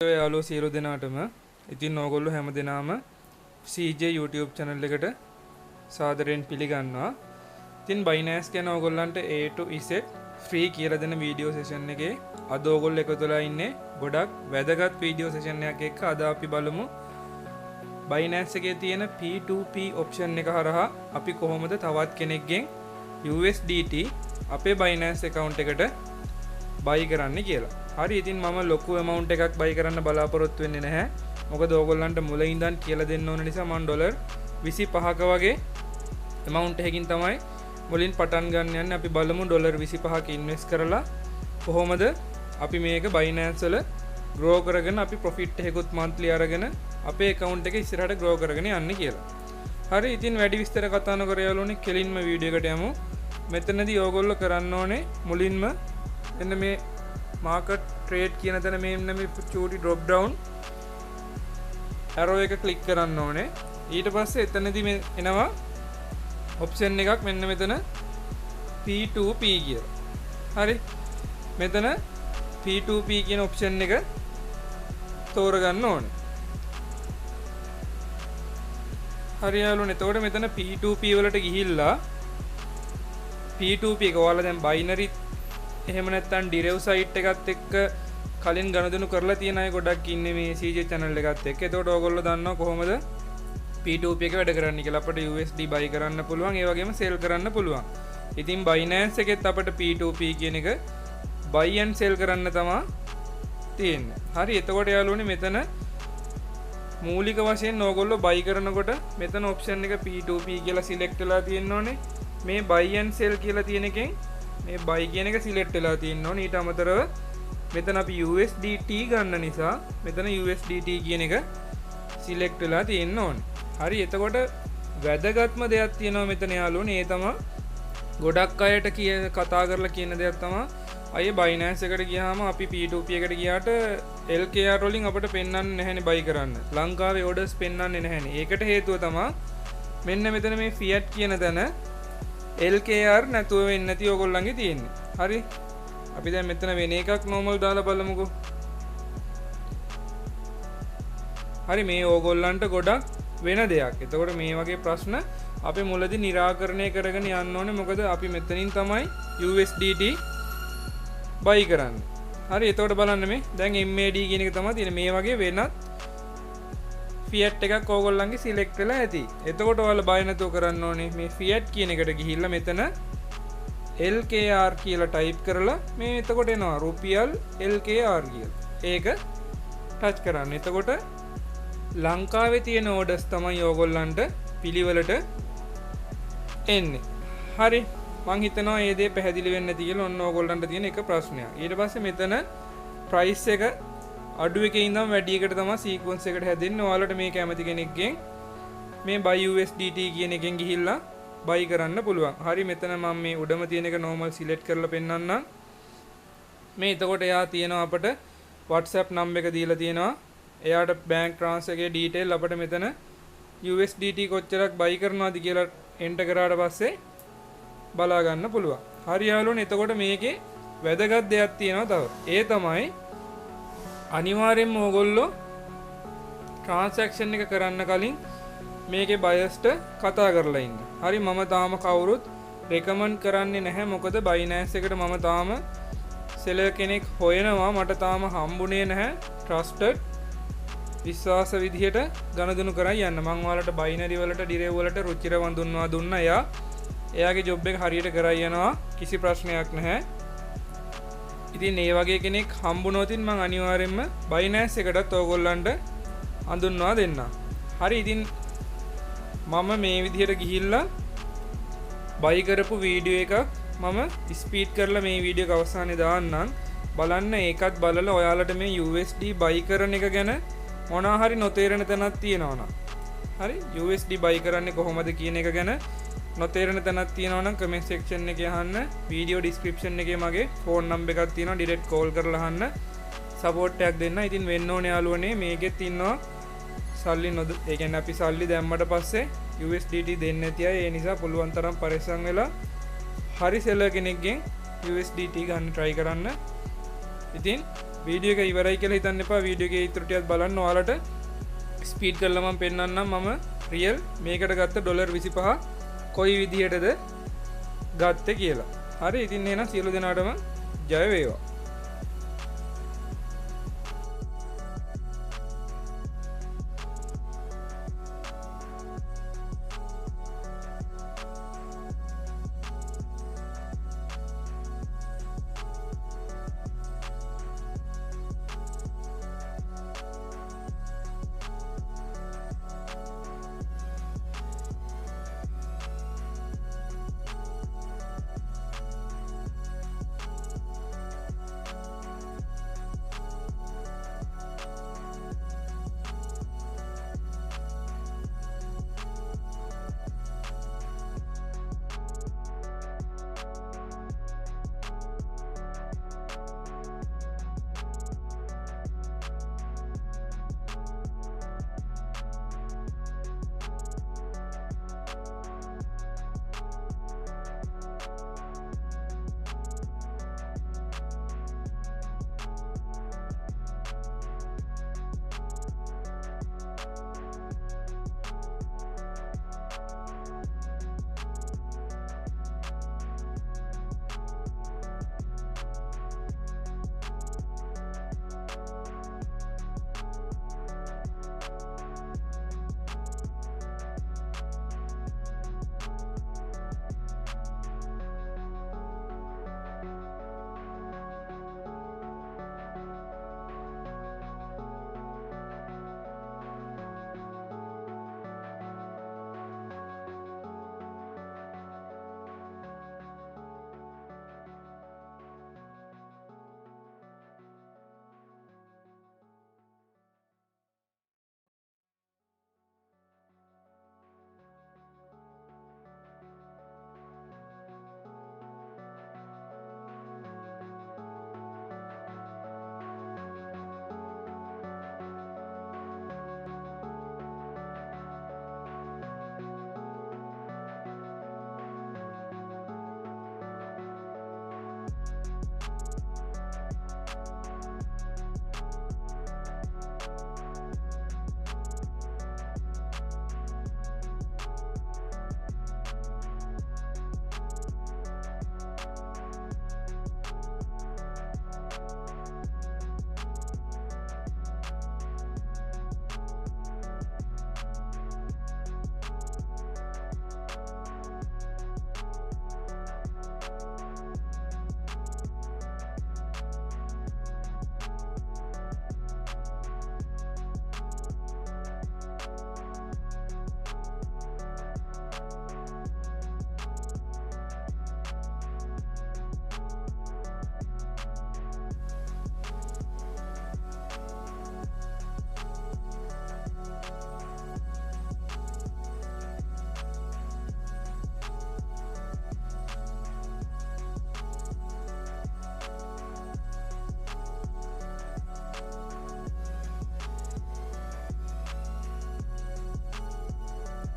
යාළුවෝ සියලු දෙනාටම ඉතින් ඕගොල්ලෝ හැම දෙනාම CJ YouTube channel එකට සාදරයෙන් පිළිගන්නවා. ඉතින් Binance ගැන ඕගොල්ලන්ට A to Z free කියලා දෙන වීඩියෝ සෙෂන් එකේ අද ඕගොල්ලෝ එකතු වෙලා ඉන්නේ ගොඩක් වැදගත් වීඩියෝ සෙෂන් එකක් එක්ක. අද අපි බලමු Binance එකේ තියෙන P2P option එක හරහා අපි කොහොමද තවත් කෙනෙක්ගෙන් USDT අපේ Binance account එකට buy කරන්න කියලා. හරි, ඉතින් මම ලොකු amount එකක් buy කරන්න බලාපොරොත්තු වෙන්නේ නැහැ. මොකද ඕගොල්ලන්ට මුල ඉඳන් කියලා දෙන්න ඕන නිසා මම ඩොලර් 25ක වගේ amount එකකින් තමයි මුලින් පටන් ගන්න යන්නේ. අපි බලමු ඩොලර් 25ක ඉන්වෙස්ට් කරලා කොහොමද අපි මේක Binance වල grow කරගෙන අපි profit එකකුත් monthly අරගෙන අපේ account එක ඉස්සරහට grow කරගෙන යන්නේ කියලා. හරි, ඉතින් වැඩි විස්තර කතා නොකර යාළුවනේ කෙලින්ම වීඩියෝ එකට යමු. මෙතනදී ඕගොල්ලෝ කරන්න ඕනේ මුලින්ම එන්න මේ market trade කියන තැන මෙන්න මේ චූටි drop down arrow එක click කරන්න ඕනේ. ඊට පස්සේ එතනදී මේ එනවා option එකක් මෙන්න මෙතන P2P කියලා. හරි, මෙතන P2P කියන option එක තෝරගන්න ඕනේ. හරි යාළුවනේ, එතකොට මෙතන P2P වලට ගිහිල්ලා P2P එක ඔයාලා දැන් binary එහෙම නැත්නම් derive site එකත් එක්ක කලින් ගනුදෙනු කරලා තියෙන අය ගොඩක් ඉන්නේ මේ CJ channel එකත් එක්ක. එතකොට ඕගොල්ලෝ දන්නවා කොහොමද P2P එක වැඩ කරන්නේ කියලා. අපිට USD buy කරන්න පුළුවන්, ඒ වගේම sell කරන්න පුළුවන්. ඉතින් Binance එකෙත් අපිට P2P කියන එක buy and sell කරන්න තමයි තියෙන්නේ. හරි, එතකොට යාළුවනේ මෙතන මූලික වශයෙන් ඕගොල්ලෝ buy කරනකොට මෙතන option එක P2P කියලා select වෙලා තියෙන්න ඕනේ. මේ buy and sell කියලා තියෙන එකෙන් මේ buy කියන එක select වෙලා තියෙන්න ඕනේ. ඊට අමතරව මෙතන අපි USDT ගන්න නිසා මෙතන USDT කියන එක select වෙලා තියෙන්න ඕනේ. හරි, එතකොට වැදගත්ම දෙයක් තියෙනවා මෙතන යාළුවනේ. ඒ තමයි ගොඩක් අයට කතා කරලා කියන දෙයක් තමයි අය Binance එකට ගියාම අපි P2P එකට ගියාට LKR වලින් අපිට පෙන්වන්නේ නැහැනේ buy කරන්න. ලංකාවේ orders පෙන්වන්නේ නැහැනේ. ඒකට හේතුව තමයි මෙන්න මෙතන මේ fiat කියන තැන LKR නැතුව වෙන්නේ නැති ඕගොල්ලන්ගේ තියෙන්නේ. හරි, අපි දැන් මෙතන වෙන එකක් normal දාලා බලමුකෝ. හරි, මේ ඕගොල්ලන්ට ගොඩක් වෙන දෙයක්. එතකොට මේ වගේ ප්‍රශ්න අපි මුලදී निराකරණය කරගෙන යන්න ඕනේ. මොකද අපි මෙතනින් තමයි USDT buy කරන්නේ. හරි, එතකොට බලන්න මේ දැන් MAD කියන එක තමයි තියෙන්නේ. මේ වගේ වෙනත් fiat එකක් ඕගොල්ලන්ගේ select වෙලා ඇති. එතකොට ඔයාලා buy නැතුව කරන්න ඕනේ මේ fiat කියන එකට ගිහිල්ලා මෙතන LKR කියලා type කරලා මේ එතකොට එනවා රුපියල් LKR කියලා. ඒක touch කරන්න. එතකොට ලංකාවේ තියෙන orders තමයි ඕගොල්ලන්ට පිළිවෙලට එන්නේ. හරි, මං හිතනවා මේ දේ පැහැදිලි වෙන්නේ නැති කියලා. ඔන්න ඕගොල්ලන්ට තියෙන එක ප්‍රශ්නයක්. ඊට පස්සේ මෙතන price එක අඩු එකේ ඉඳන් වැඩි එකට තමයි sequence එකට හැදෙන්නේ. ඔයාලට මේ කැමති කෙනෙක්ගෙන් මේ buy USDT කියන එකෙන් ගිහිල්ලා buy කරන්න පුළුවන්. හරි, මෙතන මම මේ උඩම තියෙන එක normal select කරලා පෙන්නන්නම්. මේ එතකොට එයා තියෙනවා අපිට WhatsApp number එක දීලා තියෙනවා. එයාට bank transfer එකේ detail අපිට මෙතන USDT කොච්චරක් buy කරනවද කියලා enter කරාට පස්සේ බලා ගන්න පුළුවන්. හරි යාළුවනේ, එතකොට මේකේ වැදගත් දෙයක් තියෙනවා තව. ඒ තමයි අනිවාර්යෙන්ම ඕගොල්ලෝ transaction එක කරන්න කලින් මේකේ buyers-ට කතා කරලා ඉන්න. හරි, මම තාම කවුරුත් recommend කරන්නේ නැහැ. මොකද Binance එකට මම තාම seller කෙනෙක් හොයනවා. මට තාම හම්බුනේ නැහැ trusted විශ්වාස විදිහට ගනුදෙනු කරන් යන්න. මම ඔයාලට binary වලට derive වලට රුචිර වඳුන්වා දුන්නා. එයාගේ job එක හරියට කරන් යනවා. කිසි ප්‍රශ්නයක් නැහැ. ඉතින් මේ වගේ කෙනෙක් හම්බුනොත් මම අනිවාර්යයෙන්ම Binance එකටත් ඕගොල්ලන්ට හඳුන්වා දෙන්නම්. හරි, ඉතින් මම මේ විදිහට ගිහිල්ලා buy කරපු වීඩියෝ එකක් මම ස්පීඩ් කරලා මේ වීඩියෝ එක අවසානයේ දාන්නම්. බලන්න, ඒකත් බලලා ඔයාලට මේ USD buy කරන එක ගැන මොනවා හරි නොතේරෙන තැනක් තියෙනවා නම් හරි, USD buy කරන්නේ කොහොමද කියන එක ගැන නොතේරෙන තැනක් තියෙනවා නම් comment section එකේ අහන්න. වීඩියෝ description එකේ මගේ phone number එකක් තියෙනවා. direct call කරලා අහන්න. support එකක් දෙන්න. ඉතින් වෙන්න ඕනේ යාළුවනේ, මේකෙත් ඉන්නවා සල්ලි ඒ කියන්නේ අපි සල්ලි දැම්මට පස්සේ USDT දෙන්නේ නැති අය. ඒ නිසා පුළුවන් තරම් පරිස්සම් වෙලා හරි seller කෙනෙක්ගෙන් USDT ගන්න try කරන්න. ඉතින් වීඩියෝ එක ඉවරයි කියලා හිතන්න එපා. වීඩියෝ එකේ ඉතුරු ටිකක් බලන්න. ඔයාලට ස්පීඩ් කරලා මම පෙන්නන්නම් මම රියල් මේකට ගත්ත $25 කොයි විදිහටද ගත්තේ කියලා. හරි ඉතින් එහෙනම් සියලු දෙනාටම ජය වේවා.